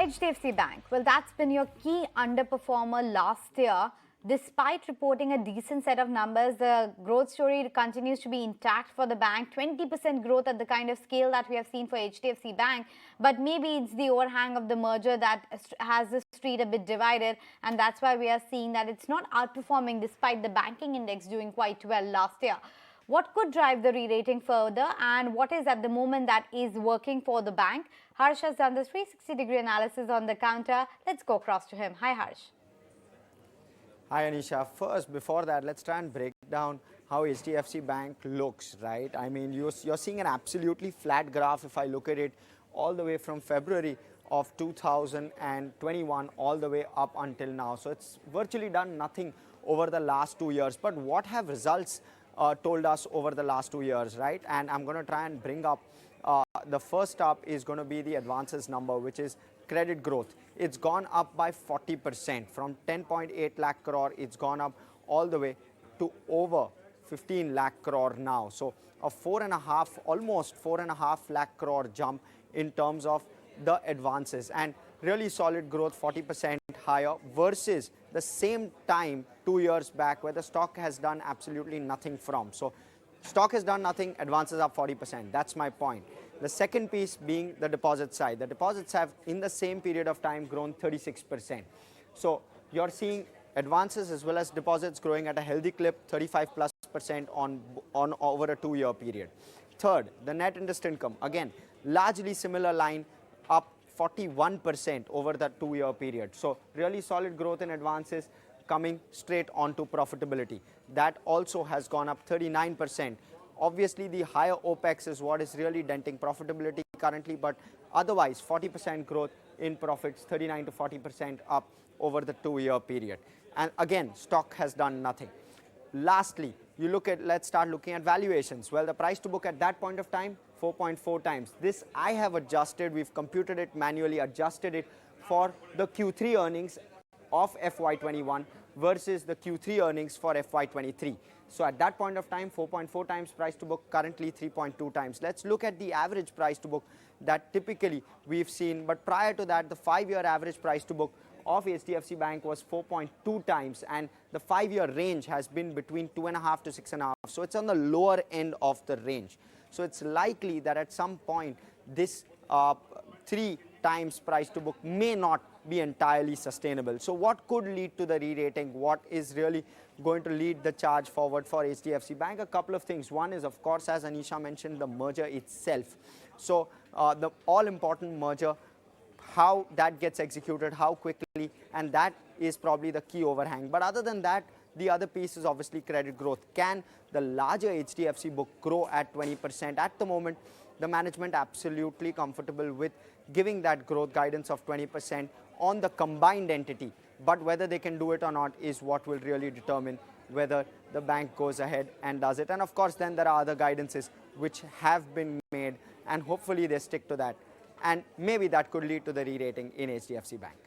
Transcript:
HDFC Bank, well, that's been your key underperformer last year. Despite reporting a decent set of numbers, the growth story continues to be intact for the bank. 20% growth at the kind of scale that we have seen for HDFC Bank. But maybe it's the overhang of the merger that has the street a bit divided. And that's why we are seeing that it's not outperforming despite the banking index doing quite well last year. What could drive the re-rating further, and what is at the moment that is working for the bank? Hersh has done the 360-degree analysis on the counter. Let's go across to him. Hi, Hersh. Hi, Anisha. First, before that, let's try and break down how HDFC Bank looks, right? I mean, you're seeing an absolutely flat graph if I look at it all the way from February of 2021 all the way up until now. So it's virtually done nothing over the last 2 years. But what have results told us over the last 2 years, right? And I'm going to try and bring up the first up is going to be the advances number, which is credit growth. It's gone up by 40% from 10.8 lakh crore. It's gone up all the way to over 15 lakh crore now. So a almost 4.5 lakh crore jump in terms of the advances, and really solid growth, 40% higher versus the same time 2 years back where the stock has done absolutely nothing from. So stock has done nothing, advances up 40%. That's my point. The second piece being the deposit side. The deposits have in the same period of time grown 36%. So you're seeing advances as well as deposits growing at a healthy clip, 35+% on over a 2-year period. Third, the net interest income, again, largely similar line, up 41% over that 2-year period. So really solid growth in advances coming straight onto profitability. That also has gone up 39%. Obviously, the higher OPEX is what is really denting profitability currently, but otherwise 40% growth in profits, 39 to 40% up over the 2-year period. And again, stock has done nothing. Lastly, let's start looking at valuations. Well, the price to book at that point of time, 4.4 times. This I have adjusted, we've computed it manually, adjusted it for the Q3 earnings of FY21 versus the Q3 earnings for FY23. So at that point of time, 4.4 times price to book, currently 3.2 times. Let's look at the average price to book that typically we've seen. But prior to that, the 5-year average price to book of HDFC Bank was 4.2 times, and the 5-year range has been between 2.5 to 6.5. So it's on the lower end of the range. So it's likely that at some point this 3 times price to book may not be entirely sustainable. So what could lead to the re-rating? What is really going to lead the charge forward for HDFC Bank? A couple of things. One is, of course, as Anisha mentioned, the merger itself. So the all-important merger, how that gets executed, how quickly, and that is probably the key overhang. But other than that, the other piece is obviously credit growth. Can the larger HDFC book grow at 20%? At the moment, the management absolutely comfortable with giving that growth guidance of 20% on the combined entity. But whether they can do it or not is what will really determine whether the bank goes ahead and does it. And of course, then there are other guidances which have been made, and hopefully they stick to that. And maybe that could lead to the re-rating in HDFC Bank.